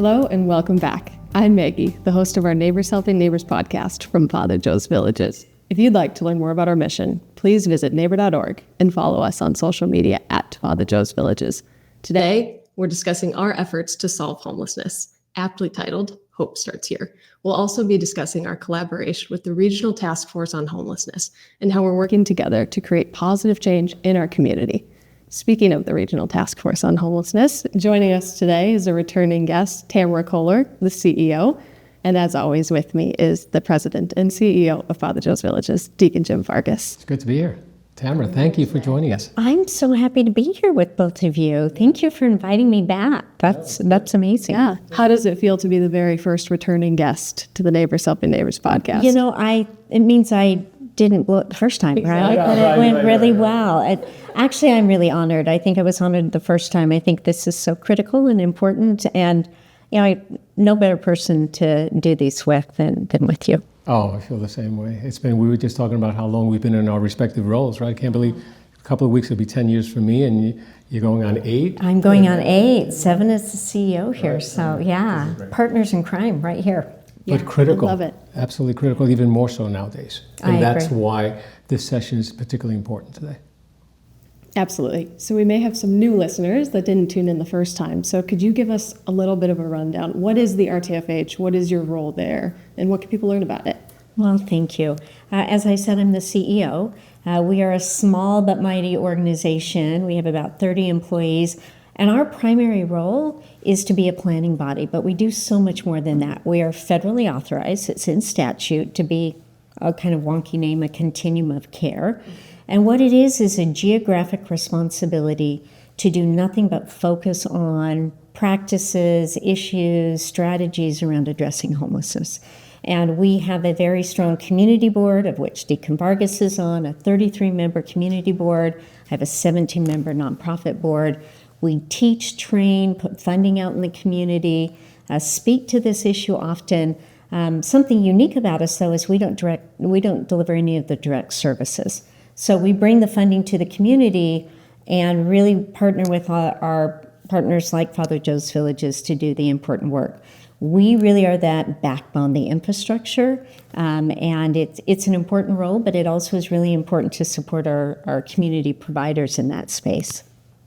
Hello and welcome back. I'm Maggie, the host of our Neighbors Helping Neighbors podcast from Father Joe's Villages. If you'd like to learn more about our mission, please visit neighbor.org and follow us on social media at Father Joe's Villages. Today, we're discussing our efforts to solve homelessness, aptly titled Hope Starts Here. We'll also be discussing our collaboration with the Regional Task Force on Homelessness and how we're working together to create positive change in our community. Speaking of the Regional Task Force on Homelessness, joining us today is a returning guest, Tamara Kohler, the CEO. And as always with me is the president and CEO of Father Joe's Villages, Deacon Jim Vargas. It's good to be here. Tamara, thank you for joining us. I'm so happy to be here with both of you. Thank you for inviting me back. That's amazing. Yeah. How does it feel to be the very first returning guest to the Neighbors Helping Neighbors podcast? You know, it means I didn't blow it the first time, right? But it went really well. Actually, I'm really honored. I think I was honored the first time. I think this is so critical and important, and no better person to do these with than with you. Oh, I feel the same way. We were just talking about how long we've been in our respective roles, right? I can't believe a couple of weeks it'll be 10 years for me, and you're going on 8. I'm going on 8. 7 as the CEO here, so yeah, partners in crime right here. But critical. I love it. Absolutely critical, even more so nowadays. And I that's agree. why this session is particularly important today. Absolutely. So we may have some new listeners that didn't tune in the first time. So could you give us a little bit of a rundown? What is the RTFH? What is your role there? And what can people learn about it? Well, thank you. As I said, I'm the CEO. We are a small but mighty organization. We have about 30 employees. And our primary role is to be a planning body, but we do so much more than that. We are federally authorized, it's in statute, to be a kind of wonky name, a continuum of care. And what it is a geographic responsibility to do nothing but focus on practices, issues, strategies around addressing homelessness. And we have a very strong community board, of which Deacon Vargas is on, a 33-member community board. I have a 17-member nonprofit board. We teach, train, put funding out in the community, speak to this issue often. Something unique about us, though, is we don't deliver any of the direct services. So we bring the funding to the community and really partner with our partners like Father Joe's Villages to do the important work. We really are that backbone, the infrastructure, and it's an important role, but it also is really important to support our community providers in that space.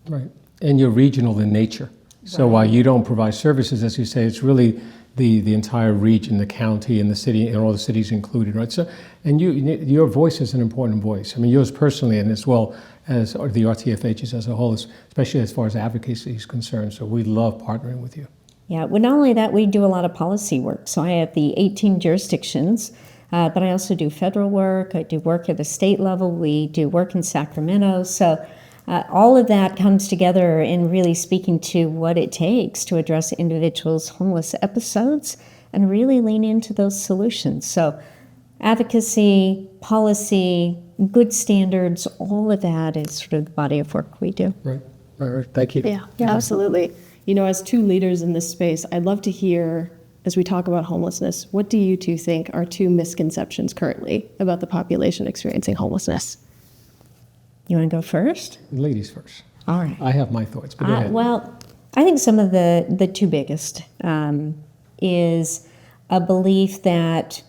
Right. And you're regional in nature. So while you don't provide services, as you say, it's really the entire region, the county and the city, and all the cities included, right? So, and your voice is an important voice. I mean, yours personally, and as well as the RTFHs as a whole, especially as far as advocacy is concerned. So we love partnering with you. Yeah, well, not only that, we do a lot of policy work. So I have the 18 jurisdictions, but I also do federal work. I do work at the state level. We do work in Sacramento. So all of that comes together in really speaking to what it takes to address individuals' homeless episodes and really lean into those solutions. So advocacy, policy, good standards, all of that is sort of the body of work we do. Right. Thank you. Yeah, absolutely. You know, as two leaders in this space, I'd love to hear, as we talk about homelessness, what do you two think are 2 misconceptions currently about the population experiencing homelessness? You want to go first? Ladies first. All right. I have my thoughts, but go ahead. Well, I think some of the 2 biggest is a belief that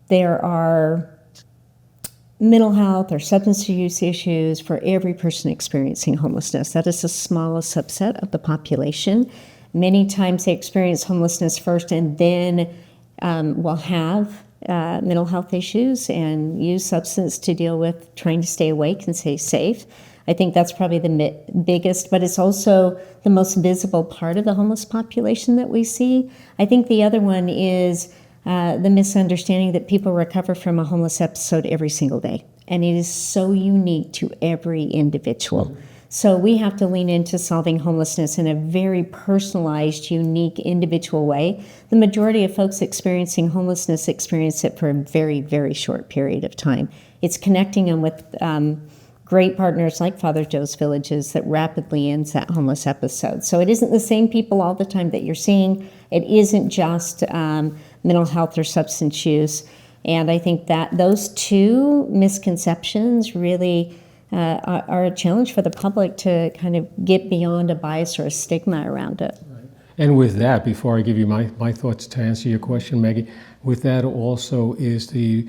there are mental health or substance use issues for every person experiencing homelessness. That is the smallest subset of the population. Many times they experience homelessness first and then will have mental health issues and use substance to deal with trying to stay awake and stay safe. I think that's probably the biggest, but it's also the most visible part of the homeless population that we see. I think the other one is the misunderstanding that people recover from a homeless episode every single day. And it is so unique to every individual. So we have to lean into solving homelessness in a very personalized, unique, individual way. The majority of folks experiencing homelessness experience it for a very, very short period of time. It's connecting them with great partners like Father Joe's Villages that rapidly ends that homeless episode. So it isn't the same people all the time that you're seeing. It isn't just mental health or substance use. And I think that those 2 misconceptions really are a challenge for the public to kind of get beyond a bias or a stigma around it. Right. And with that, before I give you my thoughts to answer your question, Maggie, with that also is the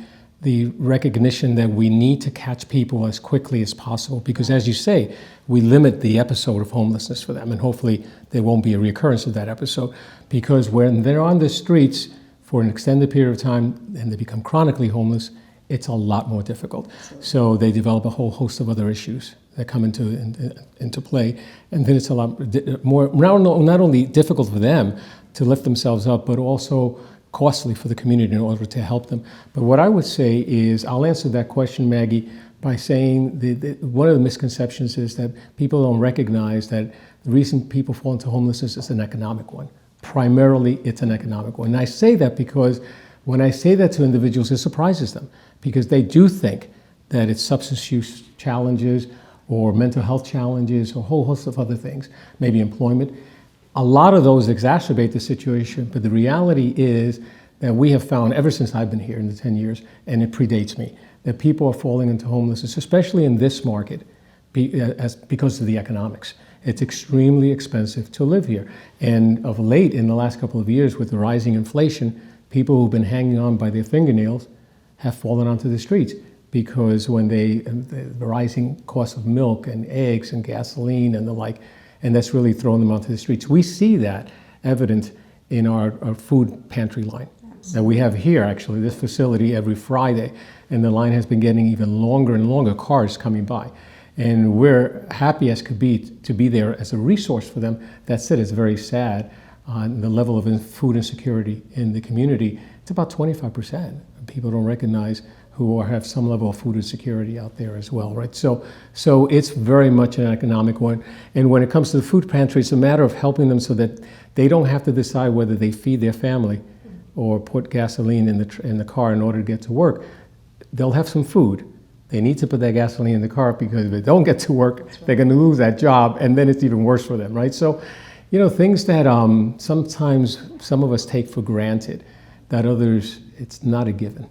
recognition that we need to catch people as quickly as possible, because as you say, we limit the episode of homelessness for them, and hopefully there won't be a reoccurrence of that episode, because when they're on the streets for an extended period of time and they become chronically homeless, it's a lot more difficult. So they develop a whole host of other issues that come into play, and then it's a lot more, not only difficult for them to lift themselves up, but also costly for the community in order to help them. But what I would say is, I'll answer that question, Maggie, by saying one of the misconceptions is that people don't recognize that the reason people fall into homelessness is an economic one. Primarily, it's an economic one. And I say that because when I say that to individuals, it surprises them, because they do think that it's substance use challenges or mental health challenges or a whole host of other things, maybe employment. A lot of those exacerbate the situation, but the reality is that we have found, ever since I've been here in the 10 years, and it predates me, that people are falling into homelessness, especially in this market, because of the economics. It's extremely expensive to live here. And of late, in the last couple of years, with the rising inflation, people who've been hanging on by their fingernails have fallen onto the streets, because when the rising cost of milk and eggs and gasoline and the like, and that's really thrown them onto the streets. We see that evident in our food pantry line that we have here, actually, this facility every Friday, and the line has been getting even longer and longer, cars coming by. And we're happy as could be to be there as a resource for them. That said, it's very sad on the level of food insecurity in the community. It's about 25%. People don't recognize who have some level of food insecurity out there as well, right? So it's very much an economic one. And when it comes to the food pantry, it's a matter of helping them so that they don't have to decide whether they feed their family or put gasoline in the car in order to get to work. They'll have some food. They need to put that gasoline in the car, because if they don't get to work, they're going to lose that job, and then it's even worse for them, right? So, things that sometimes some of us take for granted, that others, it's not a given.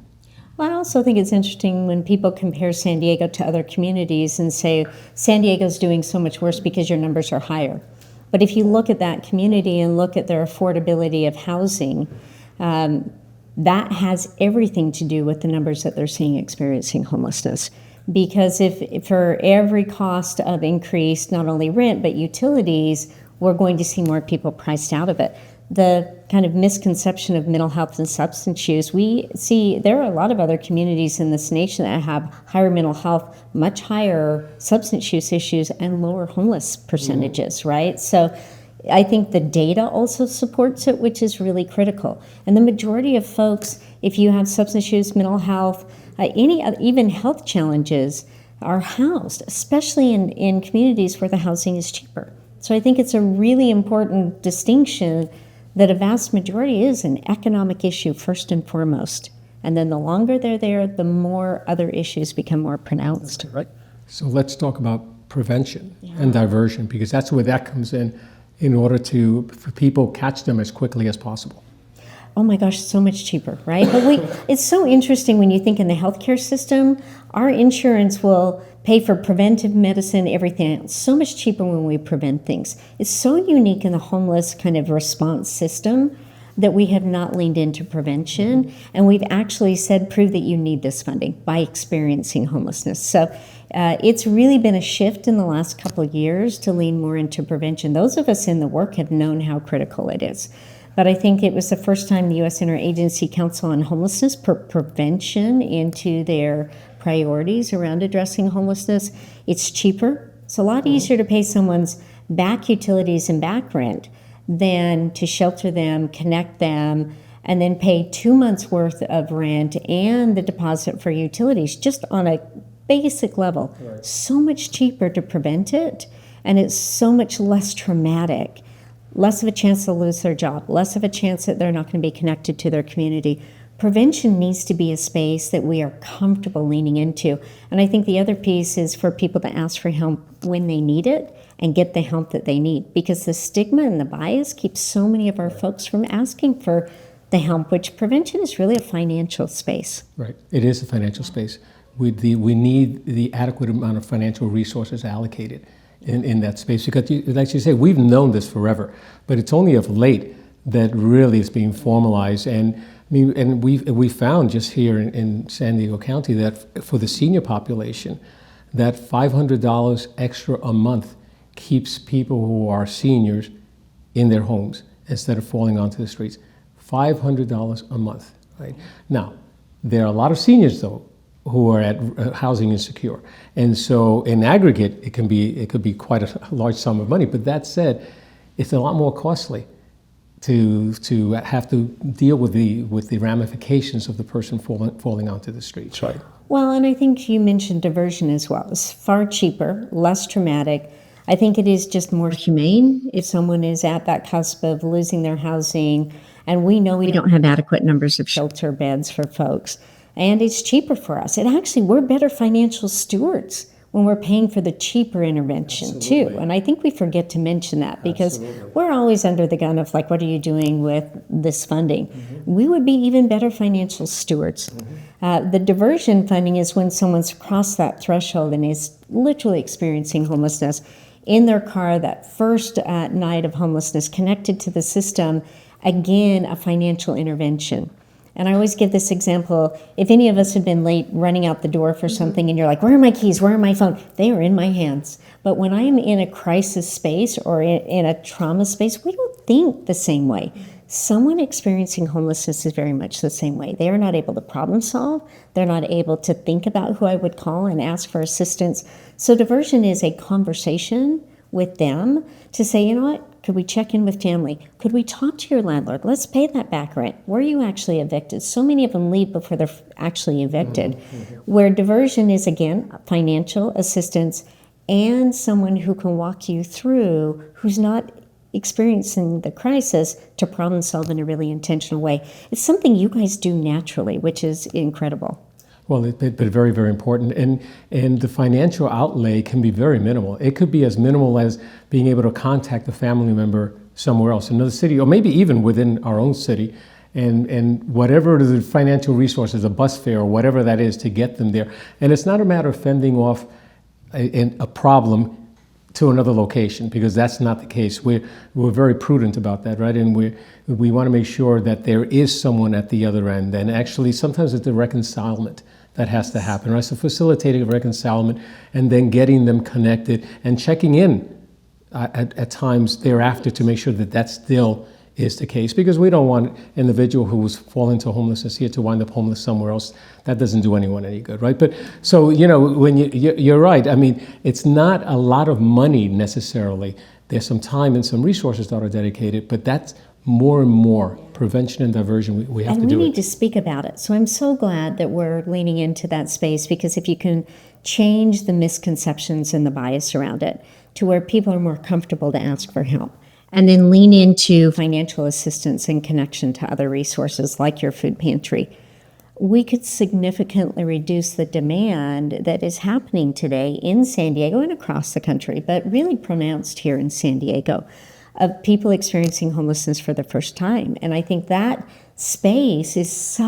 Well, I also think it's interesting when people compare San Diego to other communities and say, San Diego's doing so much worse because your numbers are higher. But if you look at that community and look at their affordability of housing, that has everything to do with the numbers that they're seeing experiencing homelessness. Because if for every cost of increased, not only rent, but utilities, we're going to see more people priced out of it. The kind of misconception of mental health and substance use, we see there are a lot of other communities in this nation that have higher mental health, much higher substance use issues, and lower homeless percentages, right? So I think the data also supports it, which is really critical. And the majority of folks, if you have substance use, mental health, even health challenges, are housed, especially in communities where the housing is cheaper. So I think it's a really important distinction that a vast majority is an economic issue first and foremost. And then the longer they're there, the more other issues become more pronounced. Right. So let's talk about prevention and diversion, because that's where that comes in order for people catch them as quickly as possible. Oh my gosh, so much cheaper, right? But it's so interesting when you think in the healthcare system, our insurance will pay for preventive medicine, everything else, so much cheaper when we prevent things. It's so unique in the homeless kind of response system that we have not leaned into prevention, and we've actually said, prove that you need this funding by experiencing homelessness. So it's really been a shift in the last couple of years to lean more into prevention. Those of us in the work have known how critical it is. But I think it was the first time the U.S. Interagency Council on Homelessness put prevention into their priorities around addressing homelessness. It's cheaper. It's a lot easier to pay someone's back utilities and back rent than to shelter them, connect them, and then pay 2 months' worth of rent and the deposit for utilities just on a basic level. Right. So much cheaper to prevent it, and it's so much less traumatic. Less of a chance to lose their job, less of a chance that they're not going to be connected to their community. Prevention needs to be a space that we are comfortable leaning into. And I think the other piece is for people to ask for help when they need it and get the help that they need. Because the stigma and the bias keeps so many of our folks from asking for the help, which prevention is really a financial space. Right, it is a financial space. We need the adequate amount of financial resources allocated. in that space. Because, like you say, we've known this forever, but it's only of late that really is being formalized. And we found just here in San Diego County that for the senior population, that $500 extra a month keeps people who are seniors in their homes instead of falling onto the streets. $500 a month, right? Now, there are a lot of seniors, though, who are at housing insecure. And so in aggregate, it could be quite a large sum of money. But that said, it's a lot more costly to have to deal with the ramifications of the person falling onto the streets, right? Well, and I think you mentioned diversion as well. It's far cheaper, less traumatic. I think it is just more humane if someone is at that cusp of losing their housing, and we know we don't have adequate numbers of shelter beds for folks, and it's cheaper for us. We're better financial stewards when we're paying for the cheaper intervention too. And I think we forget to mention that because we're always under the gun of like, what are you doing with this funding? We would be even better financial stewards. The diversion funding is when someone's crossed that threshold and is literally experiencing homelessness in their car, that first night of homelessness, connected to the system, again, a financial intervention. And I always give this example. If any of us had been late running out the door for something and you're like, where are my keys? Where are my phone? They are in my hands. But when I am in a crisis space or in a trauma space, we don't think the same way. Someone experiencing homelessness is very much the same way. They are not able to problem solve. They're not able to think about who I would call and ask for assistance. So diversion is a conversation with them to say, you know what? Could we check in with family? Could we talk to your landlord? Let's pay that back rent. Were you actually evicted? So many of them leave before they're actually evicted. Where diversion is, again, financial assistance and someone who can walk you through, who's not experiencing the crisis, to problem solve in a really intentional way. It's something you guys do naturally, which is incredible. Well, but very, very important. And the financial outlay can be very minimal. It could be as minimal as being able to contact a family member somewhere else, another city, or maybe even within our own city, and whatever the financial resources, a bus fare or whatever that is, to get them there. And it's not a matter of fending off a problem to another location, because that's not the case. We're very prudent about that, right? And we want to make sure that there is someone at the other end. And actually, sometimes it's the reconcilement that has to happen, right? So facilitating a reconcilement and then getting them connected and checking in at times thereafter to make sure that that still is the case, because we don't want an individual who's fallen into homelessness here to wind up homeless somewhere else. That doesn't do anyone any good, right? But so, when you're right. I mean, it's not a lot of money necessarily. There's some time and some resources that are dedicated, but that's more and more prevention and diversion. We have to do it. And we need to speak about it. So I'm so glad that we're leaning into that space, because if you can change the misconceptions and the bias around it to where people are more comfortable to ask for help, and then lean into financial assistance and connection to other resources like your food pantry, we could significantly reduce the demand that is happening today in San Diego and across the country, but really pronounced here in San Diego, of people experiencing homelessness for the first time. And I think that space is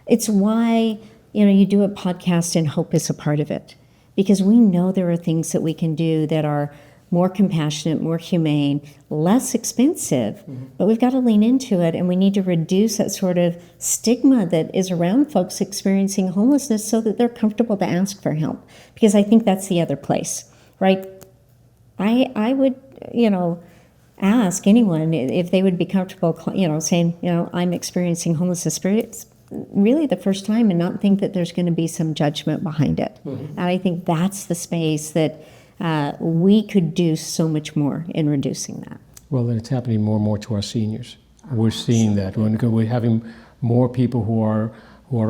it's why, you do a podcast and hope is a part of it. Because we know there are things that we can do that are more compassionate, more humane, less expensive, but we've got to lean into it, and we need to reduce that sort of stigma that is around folks experiencing homelessness so that they're comfortable to ask for help. Because I think that's the other place, right? I would, ask anyone if they would be comfortable, saying, I'm experiencing homelessness. It's really the first time, and not think that there's going to be some judgment behind it. And I think that's the space that we could do so much more in reducing that. Well, and it's happening more and more to our seniors. We're seeing that. We're having more people who are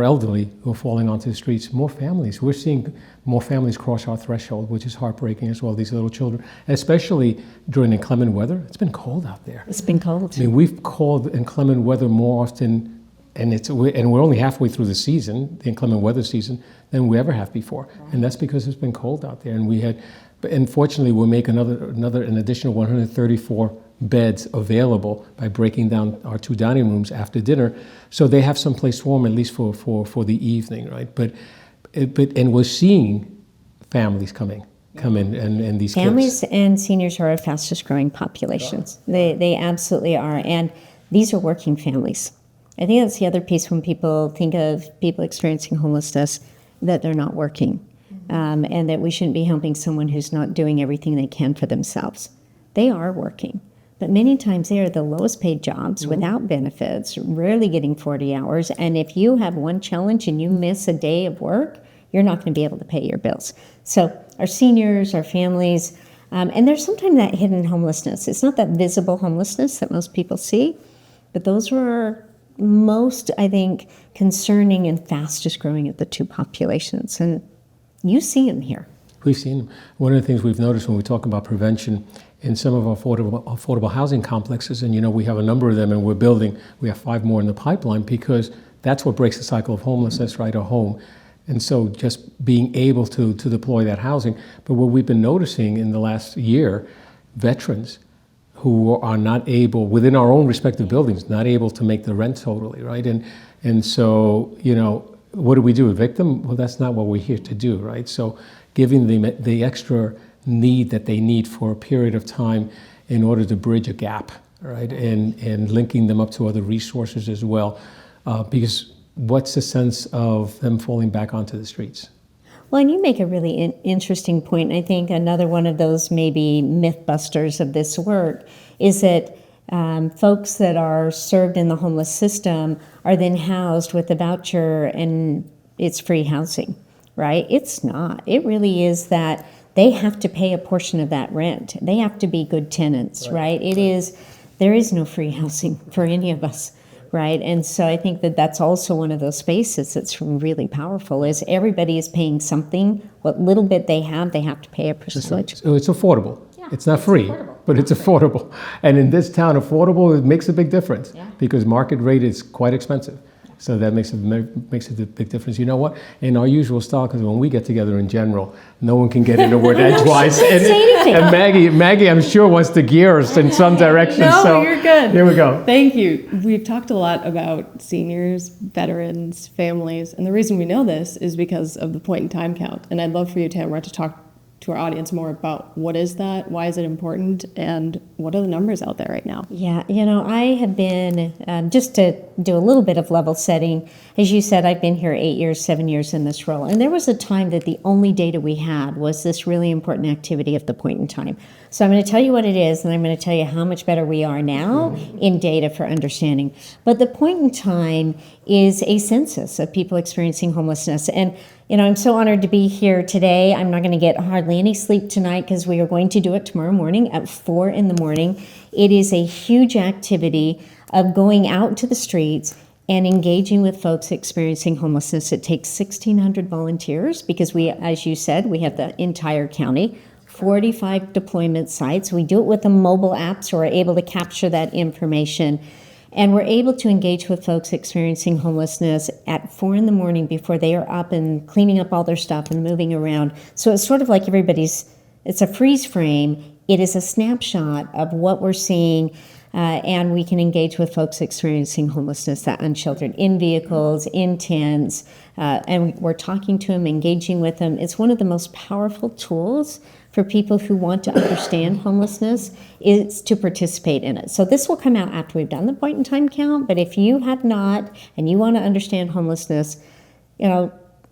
elderly, who are falling onto the streets, more families. We're seeing more families cross our threshold, which is heartbreaking as well, these little children, especially during inclement weather. It's been cold out there. It's been cold. I mean, we've called inclement weather more often, and we're only halfway through the season, the inclement weather season, than we ever have before. And that's because it's been cold out there. And unfortunately, we'll make an additional 134 beds available by breaking down our 2 dining rooms after dinner, so they have someplace warm at least for the evening, right? But we're seeing families coming come in and these Families kids. and seniors are our fastest growing populations. They absolutely are. And these are working families. I think that's the other piece when people think of people experiencing homelessness, that they're not working, and that we shouldn't be helping someone who's not doing everything they can for themselves. They are working, but many times they are the lowest paid jobs without benefits, rarely getting 40 hours. And if you have one challenge and you miss a day of work, you're not going to be able to pay your bills. So our seniors, our families, and there's sometimes that hidden homelessness. It's not that visible homelessness that most people see, but those are most, I think, concerning and fastest growing of the two populations. And you see them here. We've seen them. One of the things we've noticed when we talk about prevention in some of our affordable housing complexes, and we have a number of them, and we have 5 more in the pipeline, because that's what breaks the cycle of homelessness, right? A home. And so just being able to deploy that housing. But what we've been noticing in the last year, veterans who are not able, within our own respective buildings, not able to make the rent totally, right? And so, what do we do? Evict them? Well, that's not what we're here to do, right? So giving them the extra need that they need for a period of time in order to bridge a gap, right? And linking them up to other resources as well. Because what's the sense of them falling back onto the streets? Well, and you make a really interesting point. I think another one of those maybe myth busters of this work is that folks that are served in the homeless system are then housed with a voucher and it's free housing, right? It's not. It really is that they have to pay a portion of that rent. They have to be good tenants, right? There is no free housing for any of us. Right, and so I think that that's also one of those spaces that's really powerful, is everybody is paying something. What little bit they have to pay a percentage. So it's affordable. Yeah, it's not free, but it's affordable. And in this town, affordable, it makes a big difference, because market rate is quite expensive. So that makes a big difference. You know what? In our usual style, because when we get together in general, no one can get in a word edgewise. And Maggie, I'm sure, wants to gear us in some direction. No, so you're good. Here we go. Thank you. We've talked a lot about seniors, veterans, families, and the reason we know this is because of the point in time count. And I'd love for you, Tamara, to talk to our audience more about what is that, why is it important, and what are the numbers out there right now? Yeah, I have been, just to do a little bit of level setting, as you said, I've been here 7 years in this role. And there was a time that the only data we had was this really important activity at the point in time. So I'm going to tell you what it is, and I'm going to tell you how much better we are now in data for understanding. But the point in time is a census of people experiencing homelessness. And I'm so honored to be here today. I'm not going to get hardly any sleep tonight because we are going to do it tomorrow morning at 4 a.m. It is a huge activity of going out to the streets and engaging with folks experiencing homelessness. It takes 1,600 volunteers because we, as you said, we have the entire county, 45 deployment sites. We do it with a mobile app, so we're able to capture that information. And we're able to engage with folks experiencing homelessness at 4 a.m. before they are up and cleaning up all their stuff and moving around. So it's sort of like it's a freeze frame. It is a snapshot of what we're seeing, and we can engage with folks experiencing homelessness, that unsheltered, in vehicles, in tents, and we're talking to them, engaging with them. It's one of the most powerful tools for people who want to understand homelessness is to participate in it. So this will come out after we've done the point in time count, but if you have not and you want to understand homelessness,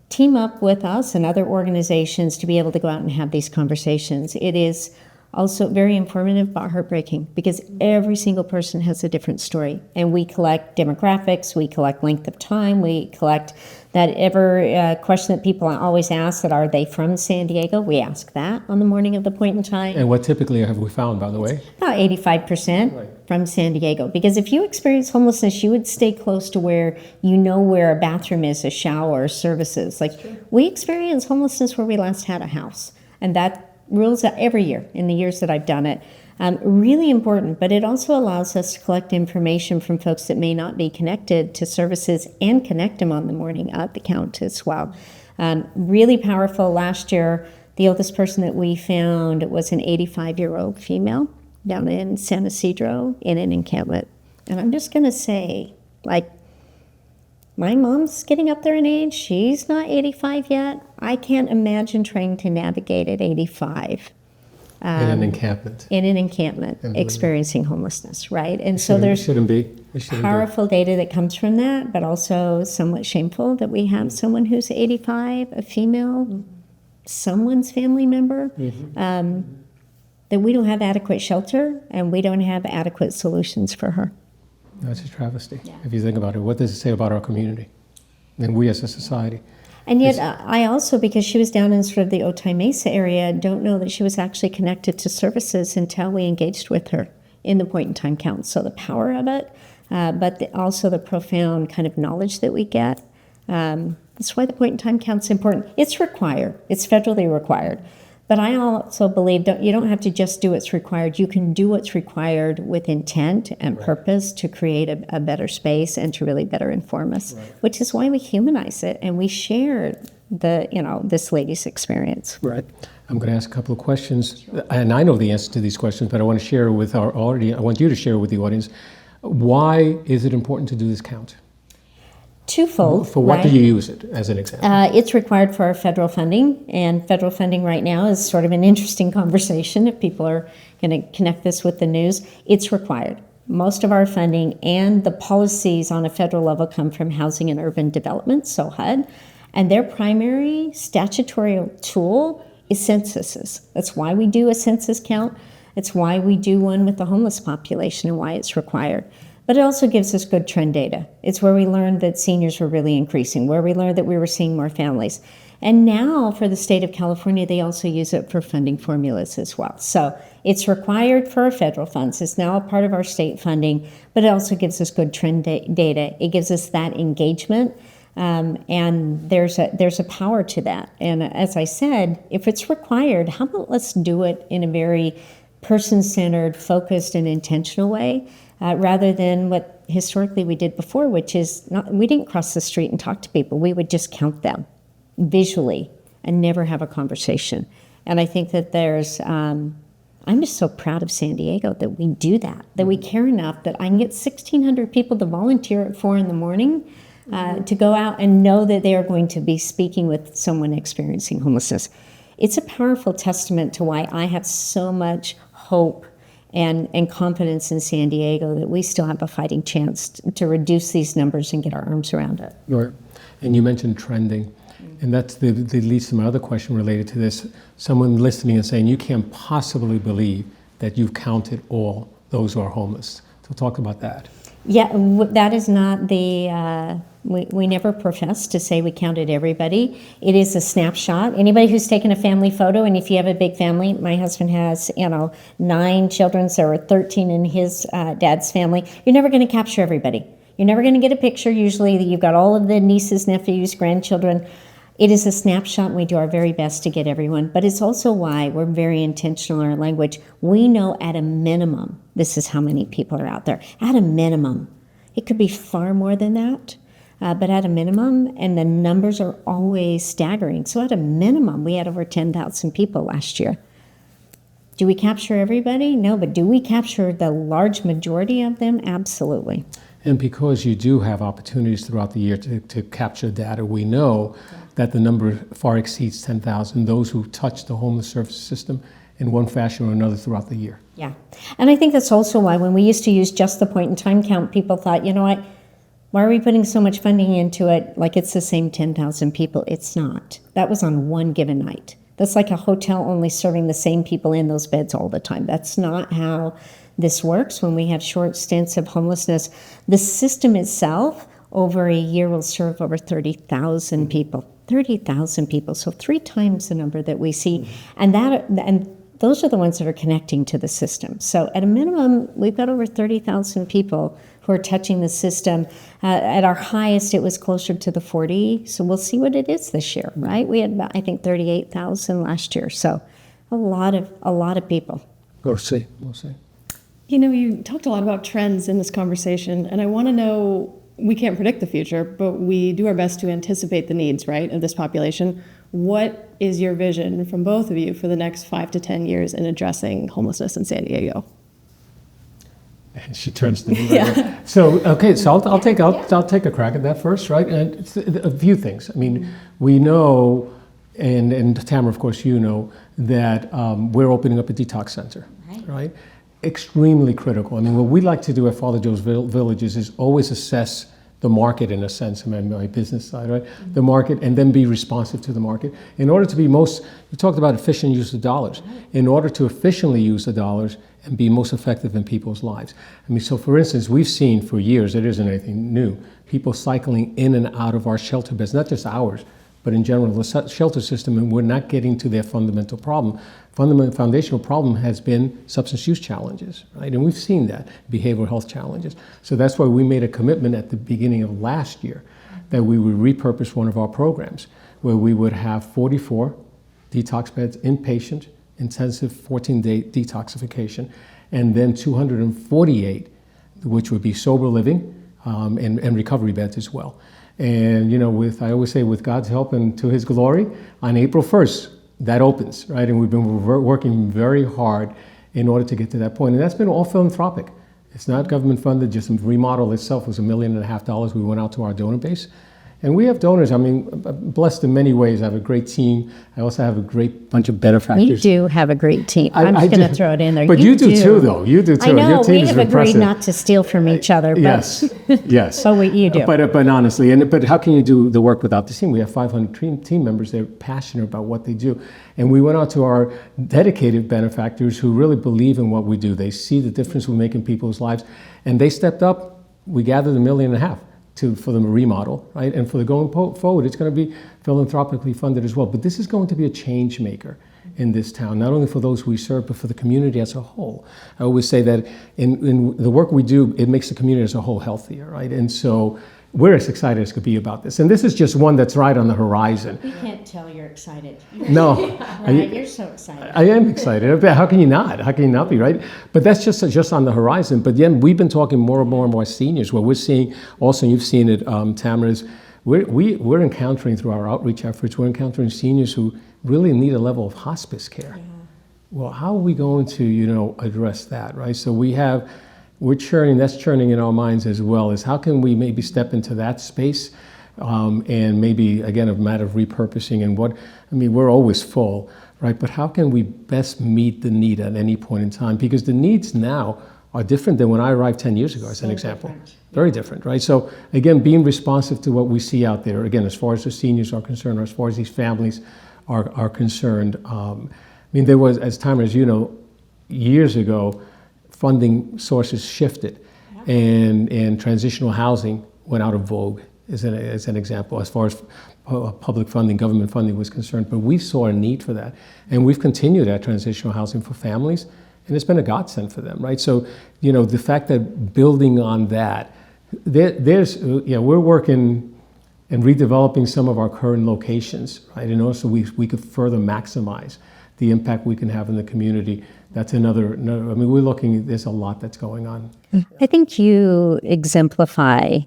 team up with us and other organizations to be able to go out and have these conversations. It is also very informative but heartbreaking because every single person has a different story. And we collect demographics, we collect length of time, we collect that question that people always ask, that are they from San Diego? We ask that on the morning of the point in time. And what typically have we found, by the way? About 85% from San Diego. Because if you experience homelessness, you would stay close to where where a bathroom is, a shower, services. We experience homelessness where we last had a house. And that rules out every year in the years that I've done it. Really important, but it also allows us to collect information from folks that may not be connected to services and connect them on the morning at the count as well. Really powerful. Last year, the oldest person that we found was an 85-year-old female down in San Ysidro in an encampment. And I'm just going to say, My mom's getting up there in age. She's not 85 yet. I can't imagine trying to navigate at 85. In an encampment. In an encampment, experiencing homelessness, right? And So so there's shouldn't be. It shouldn't powerful data that comes from that, but also somewhat shameful that we have someone who's 85, a female, someone's family member, that we don't have adequate shelter and we don't have adequate solutions for her. be. That's a travesty. If you think about it, what does it say about our community and we as a society? And yet, I also, because she was down in sort of the Otay Mesa area, don't know that she was actually connected to services until we engaged with her in the point-in-time count. So the power of it, but also the profound kind of knowledge that we get. That's why the point-in-time count's important. It's required. It's federally required. But I also believe you don't have to just do what's required. You can do what's required with intent and purpose to create a better space and to really better inform us, which is why we humanize it and we share this lady's experience. Right. I'm going to ask a couple of questions, and I know the answer to these questions, but I want to share with our audience. I want you to share with the audience. Why is it important to do this count? Twofold. For what do you use it as an example? It's required for our federal funding, and federal funding right now is sort of an interesting conversation if people are going to connect this with the news. It's required. Most of our funding and the policies on a federal level come from Housing and Urban Development, so HUD, and their primary statutory tool is censuses. That's why we do a census count. It's why we do one with the homeless population and why it's required. But it also gives us good trend data. It's where we learned that seniors were really increasing, where we learned that we were seeing more families. And now for the state of California, they also use it for funding formulas as well. So it's required for our federal funds. It's now a part of our state funding, but it also gives us good trend data. It gives us that engagement, and there's a power to that. And as I said, if it's required, how about let's do it in a very person-centered, focused, and intentional way, rather than what historically we did before, which is we didn't cross the street and talk to people. We would just count them visually and never have a conversation. And I think that I'm just so proud of San Diego that we do that we care enough that I can get 1,600 people to volunteer at 4 a.m. To go out and know that they are going to be speaking with someone experiencing homelessness. It's a powerful testament to why I have so much hope and confidence in San Diego that we still have a fighting chance to reduce these numbers and get our arms around it. Right. And you mentioned trending, and that leads to my other question related to this. Someone listening and saying, you can't possibly believe that you've counted all those who are homeless. So talk about that. Yeah, that is not we never profess to say we counted everybody. It is a snapshot. Anybody who's taken a family photo, and if you have a big family, my husband has, 9 children, so there were 13 in his dad's family. You're never going to capture everybody. You're never going to get a picture. Usually you've got all of the nieces, nephews, grandchildren. It is a snapshot, and we do our very best to get everyone. But it's also why we're very intentional in our language. We know at a minimum, this is how many people are out there. At a minimum. It could be far more than that, but at a minimum, and the numbers are always staggering. So at a minimum, we had over 10,000 people last year. Do we capture everybody? No, but do we capture the large majority of them? Absolutely. And because you do have opportunities throughout the year to capture data, we know that the number far exceeds 10,000, those who touch the homeless service system in one fashion or another throughout the year. Yeah. And I think that's also why when we used to use just the point-in-time count, people thought, you know what, why are we putting so much funding into it like it's the same 10,000 people? It's not. That was on one given night. That's like a hotel only serving the same people in those beds all the time. That's not how this works when we have short stints of homelessness. The system itself over a year will serve over 30,000 people. 30,000 people, so 3 times the number that we see. And those are the ones that are connecting to the system. So at a minimum, we've got over 30,000 people who are touching the system. At our highest, it was closer to the 40. So we'll see what it is this year, right? We had about, I think, 38,000 last year. So a lot of people. We'll see. You talked a lot about trends in this conversation, and I want to know, we can't predict the future, but we do our best to anticipate the needs, right, of this population. What is your vision from both of you for the next 5 to 10 years in addressing homelessness in San Diego? And she turns to me. Right? So I'll take a crack at that first, right? And it's a few things. I mean, we know, and Tamara, of course, you know that we're opening up a detox center, right? Extremely critical. I mean, what we like to do at Father Joe's Villages is always assess the market in a sense, my business side, right? The market, and then be responsive to the market. In order to be you talked about efficient use of dollars. In order to efficiently use the dollars and be most effective in people's lives. I mean, so for instance, we've seen for years, it isn't anything new, people cycling in and out of our shelter beds, not just ours, but in general, the shelter system, and we're not getting to their fundamental problem. Foundational problem has been substance use challenges, right? And we've seen that, behavioral health challenges. So that's why we made a commitment at the beginning of last year that we would repurpose one of our programs where we would have 44 detox beds, inpatient, intensive 14-day detoxification, and then 248, which would be sober living and recovery beds as well. And I always say with God's help and to His glory, on April 1st, that opens, right? And we've been working very hard in order to get to that point. And that's been all philanthropic. It's not government funded, just the remodel itself was $1.5 million. We went out to our donor base. And we have donors, I mean, blessed in many ways. I have a great team. I also have a great bunch of benefactors. We do have a great team. I'm just going to throw it in there. But you do too, though. You do too. I know. Your team we have agreed not to steal from each other. But Yes. But you do. But honestly, but how can you do the work without the team? We have 500 team members. They're passionate about what they do. And we went out to our dedicated benefactors who really believe in what we do. They see the difference we make in people's lives. And they stepped up. We gathered $1.5 million for the remodel, right? And for the going forward, it's going to be philanthropically funded as well. But this is going to be a change maker in this town, not only for those we serve, but for the community as a whole. I always say that in the work we do, it makes the community as a whole healthier, right? And so we're as excited as could be about this. And this is just one that's right on the horizon. We can't tell you're excited. No. Right? You're so excited. I am excited. How can you not? How can you not be, right? But that's just on the horizon. But then we've been talking more and more seniors, where we're seeing, also you've seen it, Tamara, we're encountering through our outreach efforts, we're encountering seniors who really need a level of hospice care. Yeah. Well, how are we going to, address that, right? So that's churning in our minds as well, is how can we maybe step into that space and maybe, again, a matter of repurposing and we're always full, right? But how can we best meet the need at any point in time? Because the needs now are different than when I arrived 10 years ago, as an example. Different. Very different, right? So again, being responsive to what we see out there, again, as far as the seniors are concerned, or as far as these families are concerned. There was, as Tamara, as you know, years ago, funding sources shifted, and transitional housing went out of vogue as an example, as far as public funding, government funding was concerned. But we saw a need for that, and we've continued that transitional housing for families, and it's been a godsend for them, right? So, the fact that building on that, we're working and redeveloping some of our current locations, right? And also we could further maximize the impact we can have in the community. That's another, we're looking, there's a lot that's going on. I think you exemplify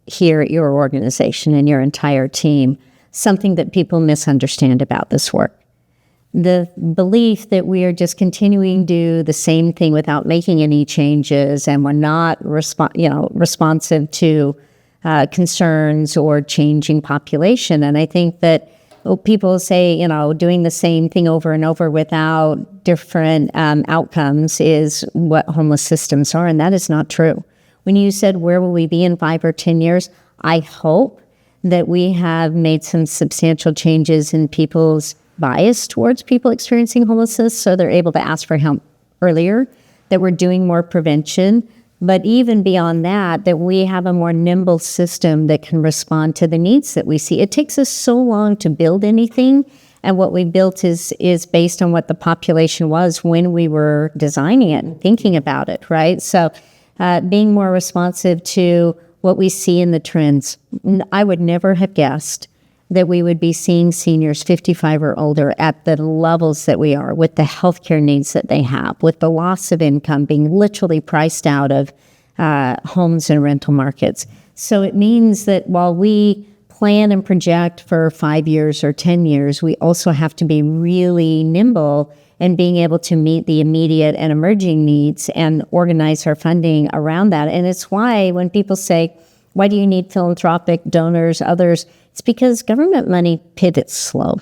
here at your organization and your entire team something that people misunderstand about this work. The belief that we are just continuing to do the same thing without making any changes, and we're not responsive to concerns or changing population. And I think that people say, doing the same thing over and over without different outcomes is what homeless systems are, and that is not true. When you said, where will we be in 5 or 10 years, I hope that we have made some substantial changes in people's bias towards people experiencing homelessness, so they're able to ask for help earlier, that we're doing more prevention, but even beyond that we have a more nimble system that can respond to the needs that we see. It takes us so long to build anything, and what we built is based on what the population was when we were designing it and thinking about it, right? So being more responsive to what we see in the trends. I would never have guessed that we would be seeing seniors 55 or older at the levels that we are, with the healthcare needs that they have, with the loss of income, being literally priced out of homes and rental markets. So it means that while we plan and project for 5 years or 10 years, we also have to be really nimble and being able to meet the immediate and emerging needs and organize our funding around that. And it's why when people say, why do you need philanthropic donors, others? It's because government money pivots slow.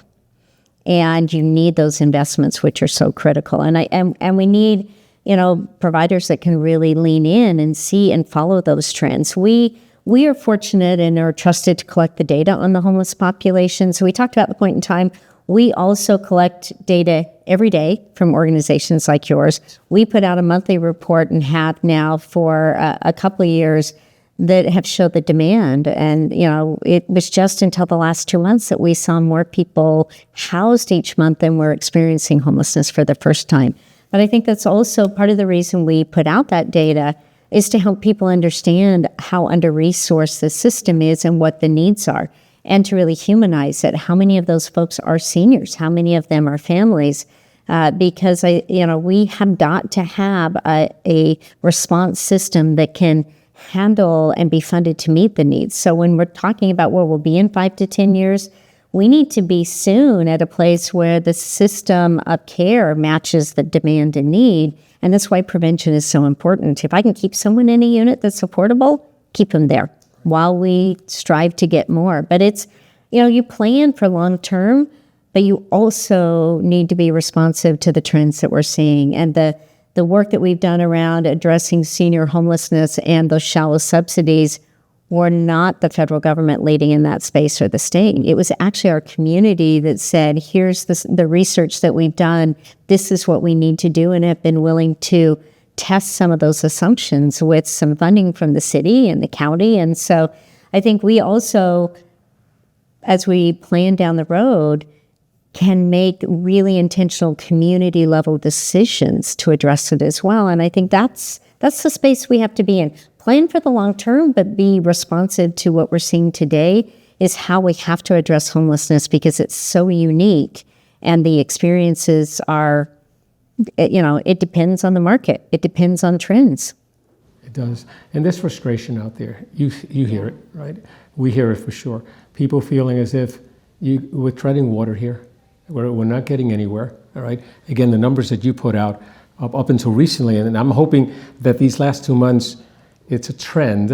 And you need those investments, which are so critical. And we need, providers that can really lean in and see and follow those trends. We are fortunate and are trusted to collect the data on the homeless population. So we talked about the point in time. We also collect data every day from organizations like yours. We put out a monthly report and have now for a couple of years that have showed the demand. And, it was just until the last 2 months that we saw more people housed each month than were experiencing homelessness for the first time. But I think that's also part of the reason we put out that data is to help people understand how under-resourced the system is and what the needs are, and to really humanize it. How many of those folks are seniors? How many of them are families? Because we have got to have a response system that can handle and be funded to meet the needs. So when we're talking about where we'll be in 5 to 10 years, we need to be soon at a place where the system of care matches the demand and need. And that's why prevention is so important. If I can keep someone in a unit that's affordable, keep them there while we strive to get more. But it's, you plan for long term, but you also need to be responsive to the trends that we're seeing. And the work that we've done around addressing senior homelessness and those shallow subsidies were not the federal government leading in that space or the state. It was actually our community that said, here's the research that we've done. This is what we need to do, and have been willing to test some of those assumptions with some funding from the city and the county. And so I think we also, as we plan down the road, can make really intentional community level decisions to address it as well. And I think that's the space we have to be in. Plan for the long term, but be responsive to what we're seeing today is how we have to address homelessness, because it's so unique and the experiences are, it depends on the market. It depends on trends. It does. And there's frustration out there. You hear it, right? We hear it for sure. People feeling as if we're treading water here. We're not getting anywhere, all right? Again, the numbers that you put out up until recently, and I'm hoping that these last 2 months, it's a trend,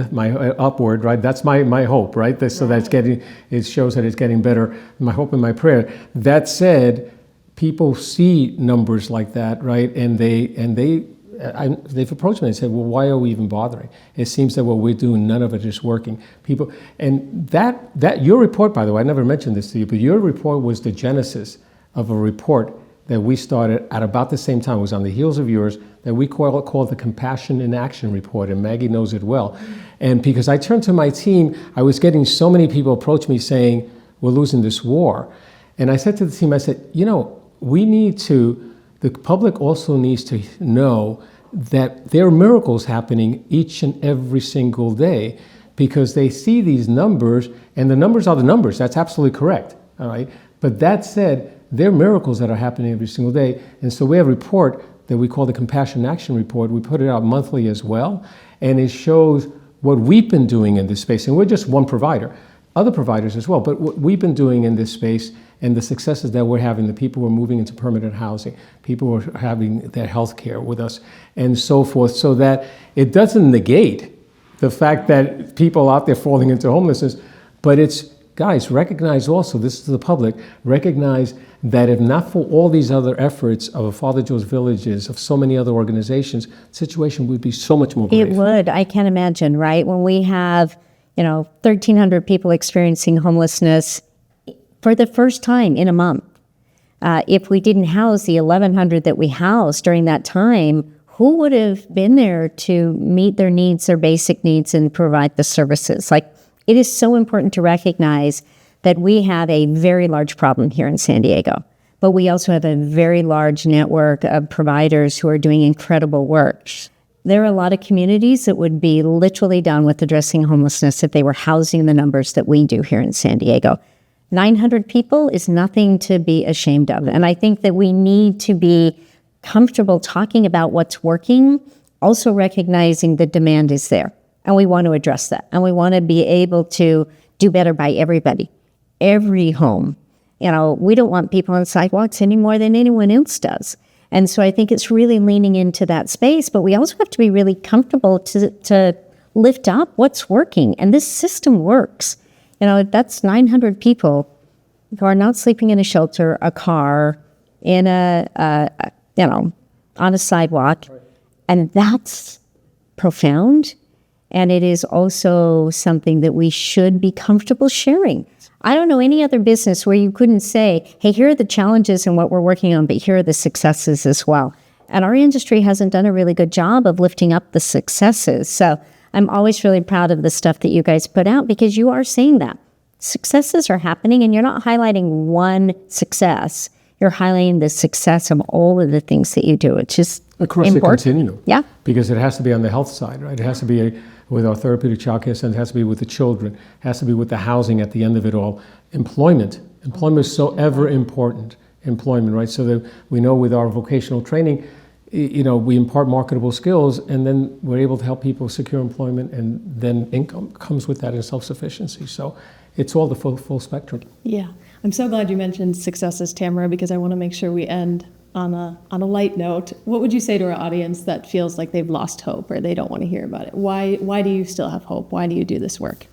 upward, right? That's my hope, right? So that's it shows that it's getting better. My hope and my prayer. That said, people see numbers like that, right? And they've approached me and said, well, why are we even bothering? It seems that what we're doing, none of it is working. People, and that your report, by the way, I never mentioned this to you, but your report was the genesis of a report that we started at about the same time. It was on the heels of yours, that we called the Compassion in Action Report, and Maggie knows it well. And because I turned to my team, I was getting so many people approach me saying, we're losing this war. And I said to the team, I said, the public also needs to know that there are miracles happening each and every single day, because they see these numbers, and the numbers are the numbers. That's absolutely correct, all right? But that said, there are miracles that are happening every single day. And so we have a report that we call the Compassion Action Report. We put it out monthly as well, and it shows what we've been doing in this space. And we're just one provider, other providers as well, but what we've been doing in this space and the successes that we're having, the people who are moving into permanent housing, people who are having their health care with us, and so forth, so that it doesn't negate the fact that people out there falling into homelessness, but it's, guys, recognize also, this is the public, recognize that if not for all these other efforts of Father Joe's Villages, of so many other organizations, the situation would be so much more grave. It would. I can't imagine, right? When we have, 1,300 people experiencing homelessness for the first time in a month. If we didn't house the 1,100 that we housed during that time, who would have been there to meet their needs, their basic needs, and provide the services? It is so important to recognize that we have a very large problem here in San Diego, but we also have a very large network of providers who are doing incredible work. There are a lot of communities that would be literally done with addressing homelessness if they were housing the numbers that we do here in San Diego. 900 people is nothing to be ashamed of. And I think that we need to be comfortable talking about what's working, also recognizing the demand is there. And we want to address that. And we want to be able to do better by everybody, every home. We don't want people on sidewalks any more than anyone else does. And so I think it's really leaning into that space, but we also have to be really comfortable to lift up what's working. And this system works. That's 900 people who are not sleeping in a shelter, a car, in on a sidewalk. Right. And that's profound. And it is also something that we should be comfortable sharing. I don't know any other business where you couldn't say, hey, here are the challenges and what we're working on, but here are the successes as well. And our industry hasn't done a really good job of lifting up the successes. So I'm always really proud of the stuff that you guys put out, because you are saying that. Successes are happening, and you're not highlighting one success. You're highlighting the success of all of the things that you do. It's just across important. The continuum. Yeah. Because it has to be on the health side, right? It has to be with our therapeutic child care center, it has to be with the children, it has to be with the housing at the end of it all. Employment is so ever important, right? So that we know with our vocational training, we impart marketable skills, and then we're able to help people secure employment, and then income comes with that, and self-sufficiency. So it's all the full spectrum. Yeah. I'm so glad you mentioned successes, Tamara, because I want to make sure we end on a light note. What would you say to our audience that feels like they've lost hope or they don't want to hear about it? Why do you still have hope? Why do you do this work?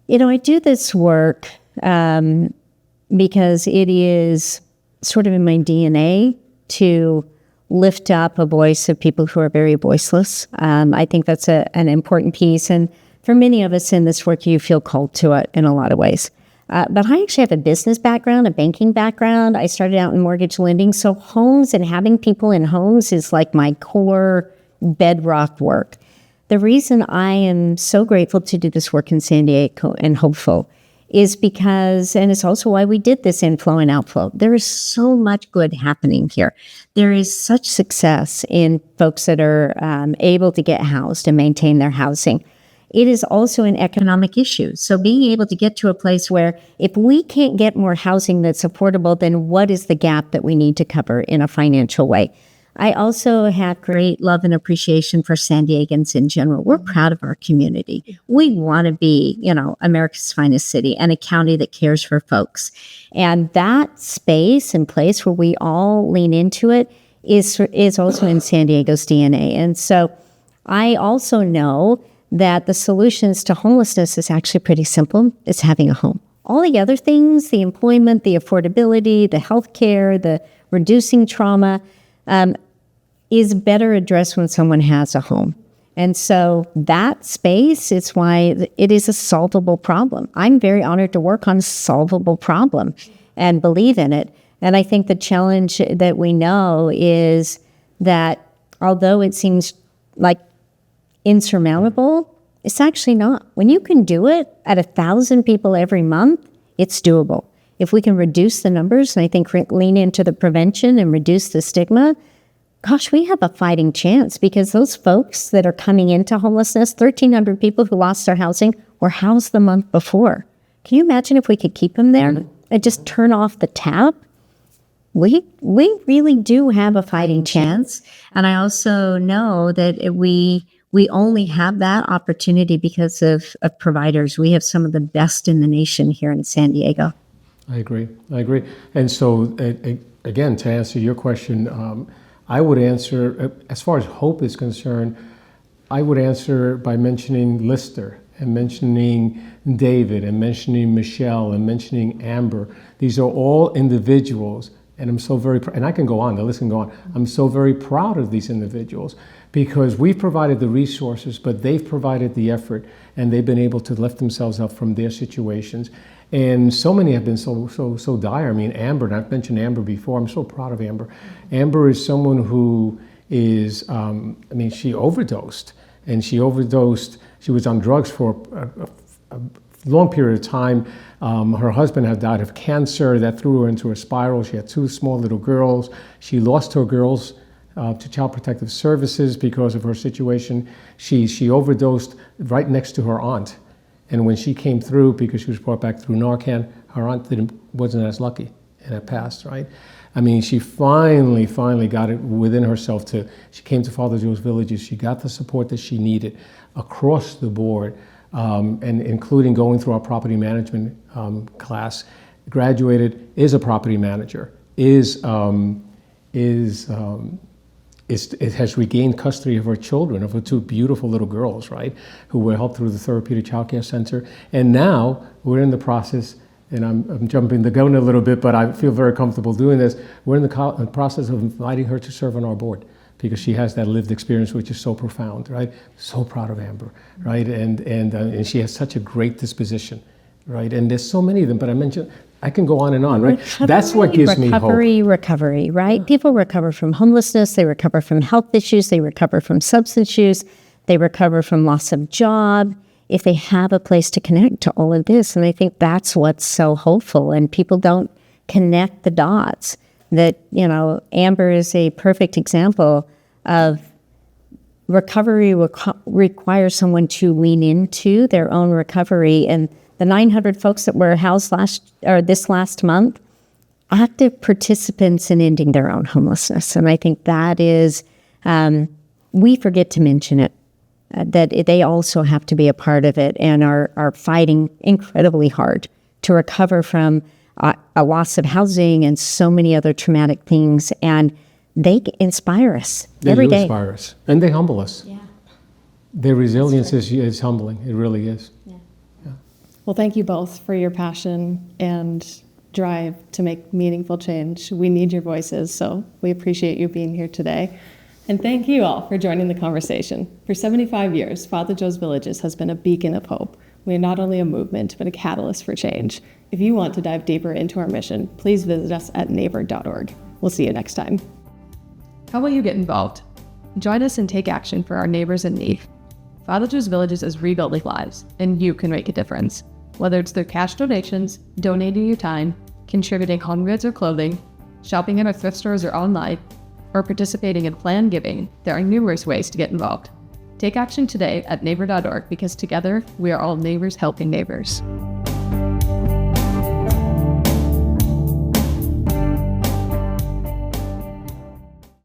I do this work because it is sort of in my DNA to lift up a voice of people who are very voiceless. I think that's an important piece. And for many of us in this work, you feel called to it in a lot of ways. But I actually have a business background, a banking background. I started out in mortgage lending. So homes and having people in homes is like my core bedrock work. The reason I am so grateful to do this work in San Diego and hopeful is because, and it's also why we did this inflow and outflow, there is so much good happening here. There is such success in folks that are able to get housed and maintain their housing. It is also an economic issue. So being able to get to a place where if we can't get more housing that's affordable, then what is the gap that we need to cover in a financial way? I also have great love and appreciation for San Diegans in general. We're proud of our community. We want to be, America's finest city and a county that cares for folks. And that space and place where we all lean into it is also in San Diego's DNA. And so I also know that the solutions to homelessness is actually pretty simple. It's having a home. All the other things, the employment, the affordability, the healthcare, the reducing trauma, is better addressed when someone has a home. And so that space, it's why it is a solvable problem. I'm very honored to work on a solvable problem and believe in it. And I think the challenge that we know is that although it seems like insurmountable, it's actually not. When you can do it at 1,000 people every month, it's doable. If we can reduce the numbers, and I think lean into the prevention and reduce the stigma, gosh, we have a fighting chance, because those folks that are coming into homelessness, 1,300 people who lost their housing, were housed the month before. Can you imagine if we could keep them there and just turn off the tap? We really do have a fighting chance. And I also know that we only have that opportunity because of providers. We have some of the best in the nation here in San Diego. I agree. And so, again, to answer your question, I would answer, as far as hope is concerned, I would answer by mentioning Lister and mentioning David and mentioning Michelle and mentioning Amber. These are all individuals, and I'm so very, and I can go on, the list can go on. I'm so very proud of these individuals because we've provided the resources, but they've provided the effort, and they've been able to lift themselves up from their situations. And so many have been so dire. I mean, Amber, and I've mentioned Amber before. I'm so proud of Amber. Amber is someone who is, she overdosed. And she was on drugs for a long period of time. Her husband had died of cancer. That threw her into a spiral. She had 2 small little girls. She lost her girls to Child Protective Services because of her situation. She overdosed right next to her aunt. And when she came through, because she was brought back through Narcan, her aunt wasn't as lucky, and it passed, right? I mean, she finally got it within herself she came to Father Joe's Villages. She got the support that she needed across the board, and including going through our property management class. Graduated, is a property manager, is it has regained custody of her children, of her two beautiful little girls, right, who were helped through the Therapeutic Child Care Center. And now we're in the process, and I'm jumping the gun a little bit, but I feel very comfortable doing this. We're in the process of inviting her to serve on our board, because she has that lived experience, which is so profound, right? So proud of Amber, right? And she has such a great disposition, right? And there's so many of them, but I can go on and on, right? That's what gives me hope. Recovery, right? People recover from homelessness, they recover from health issues, they recover from substance use, they recover from loss of job, if they have a place to connect to all of this. And I think that's what's so hopeful, and people don't connect the dots. That, Amber is a perfect example of recovery requires someone to lean into their own recovery. And the 900 folks that were housed this last month, active participants in ending their own homelessness. And I think that is, we forget to mention it, that they also have to be a part of it and are fighting incredibly hard to recover from a loss of housing and so many other traumatic things. And they inspire us every day. They inspire us. And they humble us. Yeah. Their resilience is humbling. It really is. Yeah. Yeah. Well, thank you both for your passion and drive to make meaningful change. We need your voices, so we appreciate you being here today. And thank you all for joining the conversation. For 75 years, Father Joe's Villages has been a beacon of hope. We are not only a movement, but a catalyst for change. If you want to dive deeper into our mission, please visit us at neighbor.org. We'll see you next time. How will you get involved? Join us and take action for our neighbors in need. Father Joe's Villages is rebuilding lives, and you can make a difference. Whether it's through cash donations, donating your time, contributing home goods or clothing, shopping in our thrift stores or online, or participating in planned giving, there are numerous ways to get involved. Take action today at neighbor.org, because together we are all neighbors helping neighbors.